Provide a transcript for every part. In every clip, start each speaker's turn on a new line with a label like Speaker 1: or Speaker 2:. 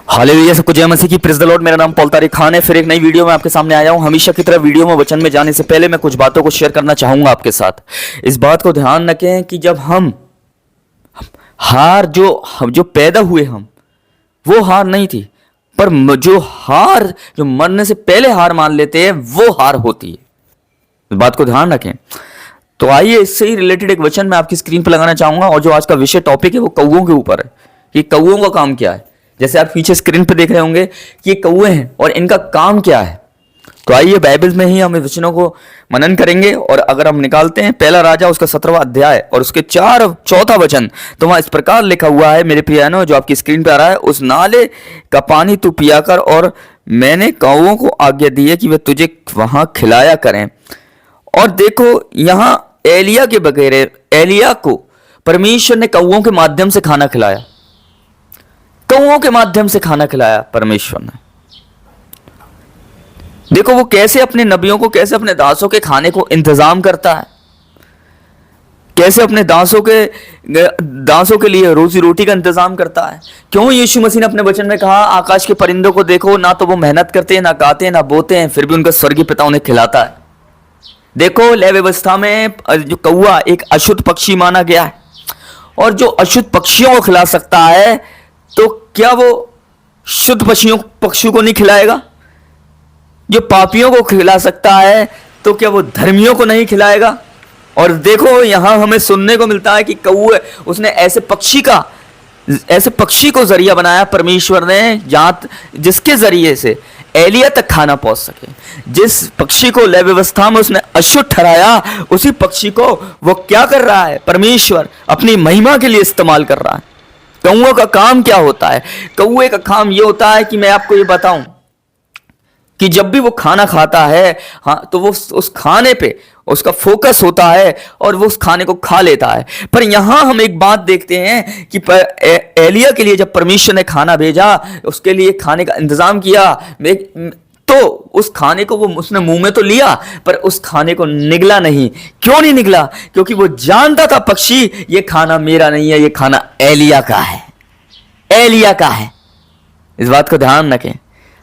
Speaker 1: Hallelujah, सबको जय मसीह की, प्रेज़ द लॉर्ड। मेरा नाम पॉल तारिक खान है। फिर एक नई वीडियो में आपके सामने आया हूं। हमेशा की तरह वीडियो में वचन में जाने से पहले मैं कुछ बातों को शेयर करना चाहूंगा आपके साथ। इस बात को ध्यान रखें कि जब हम हार जो पैदा हुए वो हार नहीं थी, पर जो मरने से पहले हार मान लेते हैं वो हार होती है। इस बात को ध्यान रखें। तो आइए, इससे ही रिलेटेड एक वचन मैं आपकी स्क्रीन पर लगाना चाहूंगा, और जो आज का विषय टॉपिक है वो कौवों के ऊपर है कि कौवों का काम क्या है। जैसे आप पीछे स्क्रीन पे देख रहे होंगे कि ये कौवे हैं और इनका काम क्या है। तो आइए, बाइबल में ही हम वचनों को मनन करेंगे। और अगर हम निकालते हैं पहला राजा उसका 17वां अध्याय और उसके चौथा वचन, तो वहां इस प्रकार लिखा हुआ है, मेरे प्रियानो, जो आपकी स्क्रीन पे आ रहा है, उस नाले का पानी तू पिया कर, और मैंने कौवों को आज्ञा दी है कि वे तुझे वहां खिलाया करें। और देखो, यहां एलिया के बगैर एलिया को परमेश्वर ने कौवों के माध्यम से खाना खिलाया। कौवों के माध्यम से खाना खिलाया परमेश्वर ने। देखो वो कैसे अपने नबियों को, कैसे अपने दासों के खाने को इंतजाम करता है, कैसे अपने दासों के लिए रोजी रोटी का इंतजाम करता है। क्यों यीशु मसीह ने अपने वचन में कहा, आकाश के परिंदों को देखो, ना तो वो मेहनत करते हैं, ना गाते हैं, ना बोते हैं, फिर भी उनका स्वर्गीय पिता उन्हें खिलाता है। देखो, लय व्यवस्था में जो कौवा एक अशुद्ध पक्षी माना गया है, और जो अशुद्ध पक्षियों को खिला सकता है, तो क्या वो शुद्ध पक्षियों को नहीं खिलाएगा? जो पापियों को खिला सकता है, तो क्या वो धर्मियों को नहीं खिलाएगा? और देखो, यहां हमें सुनने को मिलता है कि कौवे, उसने ऐसे पक्षी को जरिया बनाया परमेश्वर ने, जिसके जरिए से एलिया तक खाना पहुंच सके। जिस पक्षी को लय व्यवस्था में उसने अशुद्ध ठहराया, उसी पक्षी को वो क्या कर रहा है? परमेश्वर अपनी महिमा के लिए इस्तेमाल कर रहा है। कौवे का काम क्या होता है? कौवे का काम यह होता है कि मैं आपको ये बताऊं कि जब भी वो खाना खाता है, हाँ, तो वो उस खाने पे उसका फोकस होता है और वो उस खाने को खा लेता है। पर यहां हम एक बात देखते हैं कि एलिया के लिए जब परमेश्वर ने खाना भेजा, उसके लिए खाने का इंतजाम किया, तो उस खाने को उसने मुंह में तो लिया, पर उस खाने को निगला नहीं। क्यों नहीं निगला? क्योंकि वो जानता था, पक्षी, ये खाना मेरा नहीं है, ये खाना एलिया का है, एलिया का है। इस बात को ध्यान रखें।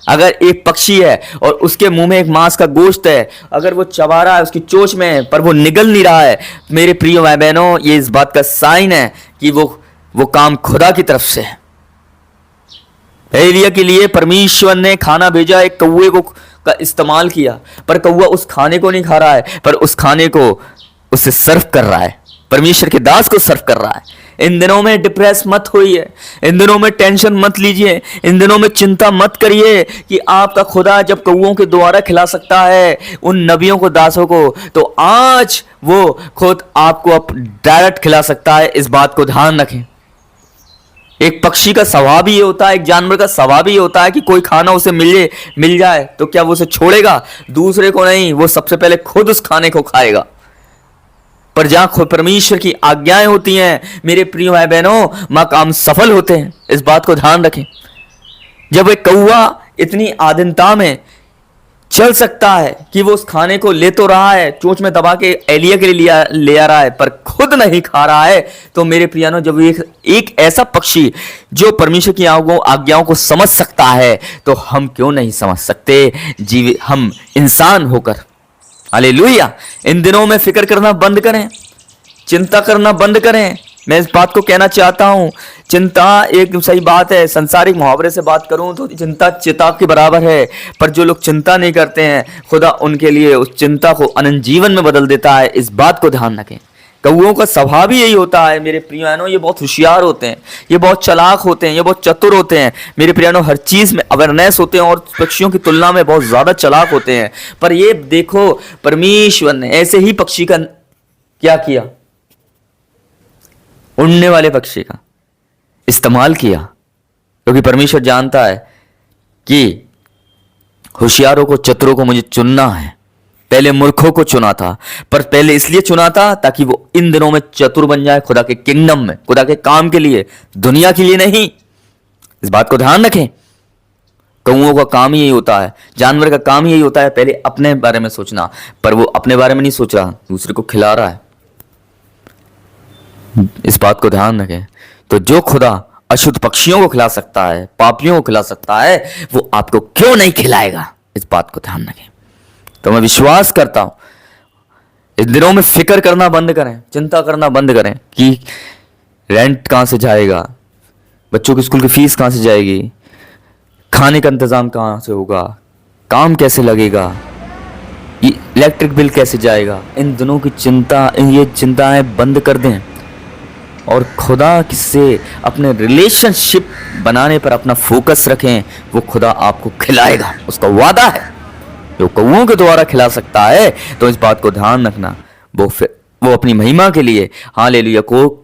Speaker 1: अगर एक पक्षी है और उसके मुंह में एक मांस का गोश्त है, अगर वो चबा रहा है उसकी चोंच में, पर वो निगल नहीं रहा है, मेरे प्रिय भाई बहनों, ये इस बात का साइन है कि वो काम खुदा की तरफ से है। एलिया के लिए परमेश्वर ने खाना भेजा, एक कौवे को का इस्तेमाल किया, पर कौवा उस खाने को नहीं खा रहा है, पर उस खाने को उसे सर्व कर रहा है, परमेश्वर के दास को सर्व कर रहा है। इन दिनों में डिप्रेस मत होइए, इन दिनों में टेंशन मत लीजिए, इन दिनों में चिंता मत करिए कि आपका खुदा जब कौवों के द्वारा खिला सकता है उन नबियों को, दासों को, तो आज वो खुद आपको डायरेक्ट खिला सकता है। इस बात को ध्यान रखें। एक पक्षी का स्वभाव ही होता है, एक जानवर का स्वभाव ही होता है कि कोई खाना उसे मिल जाए तो क्या वो उसे छोड़ेगा? दूसरे को नहीं, वो सबसे पहले खुद उस खाने को खाएगा। पर जहां खुद परमेश्वर की आज्ञाएं होती हैं, मेरे प्रिय भाई बहनों, वहां काम सफल होते हैं। इस बात को ध्यान रखें। जब एक कौवा इतनी आधीनता में चल सकता है कि वो उस खाने को ले तो रहा है, चोंच में दबा के एलिया के लिए ले आ रहा है, पर खुद नहीं खा रहा है, तो मेरे प्रियानो, जब एक ऐसा पक्षी जो परमेश्वर की आज्ञाओं को समझ सकता है, तो हम क्यों नहीं समझ सकते, हम इंसान होकर। हालेलुया। इन दिनों में फिक्र करना बंद करें, चिंता करना बंद करें। मैं इस बात को कहना चाहता हूं, चिंता एक सही बात है, संसारिक मुहावरे से बात करूं तो चिंता चिता के बराबर है, पर जो लोग चिंता नहीं करते हैं, खुदा उनके लिए उस चिंता को अनंत जीवन में बदल देता है। इस बात को ध्यान रखें। कौवों का स्वभाव ही यही होता है मेरे प्रियानो। ये बहुत होशियार होते हैं, ये बहुत चालाक होते हैं, ये बहुत चतुर होते हैं मेरे प्रियानो। हर चीज में अवेयरनेस होते हैं और पक्षियों की तुलना में बहुत ज्यादा चालाक होते हैं। पर ये देखो, परमेश्वर ने ऐसे ही पक्षी का क्या किया? उड़ने वाले पक्षी का इस्तेमाल किया, क्योंकि परमेश्वर जानता है कि होशियारों को, चतुरों को मुझे चुनना है। पहले मूर्खों को चुना था, पर पहले इसलिए चुना था ताकि वो इन दिनों में चतुर बन जाए खुदा के किंगडम में, खुदा के काम के लिए, दुनिया के लिए नहीं। इस बात को ध्यान रखें। कौवों का काम ही यही होता है, जानवर का काम ही यही होता है, पहले अपने बारे में सोचना, पर वो अपने बारे में नहीं सोच रहा, दूसरे को खिला रहा है। इस बात को ध्यान रखें। तो जो खुदा अशुद्ध पक्षियों को खिला सकता है, पापियों को खिला सकता है, वो आपको क्यों नहीं खिलाएगा? इस बात को ध्यान रखें। तो मैं विश्वास करता हूं इन दिनों में फिक्र करना बंद करें, चिंता करना बंद करें कि रेंट कहां से जाएगा, बच्चों की स्कूल की फीस कहां से जाएगी, खाने का इंतजाम कहां से होगा, काम कैसे लगेगा, इलेक्ट्रिक बिल कैसे जाएगा। इन दिनों की चिंता, ये चिंताएं बंद कर दें और खुदा से अपने रिलेशनशिप बनाने पर अपना फोकस रखें। वो खुदा आपको खिलाएगा, उसका वादा है। जो कौओं के द्वारा खिला सकता है, तो इस बात को ध्यान रखना, वो अपनी महिमा के लिए हालेलुया को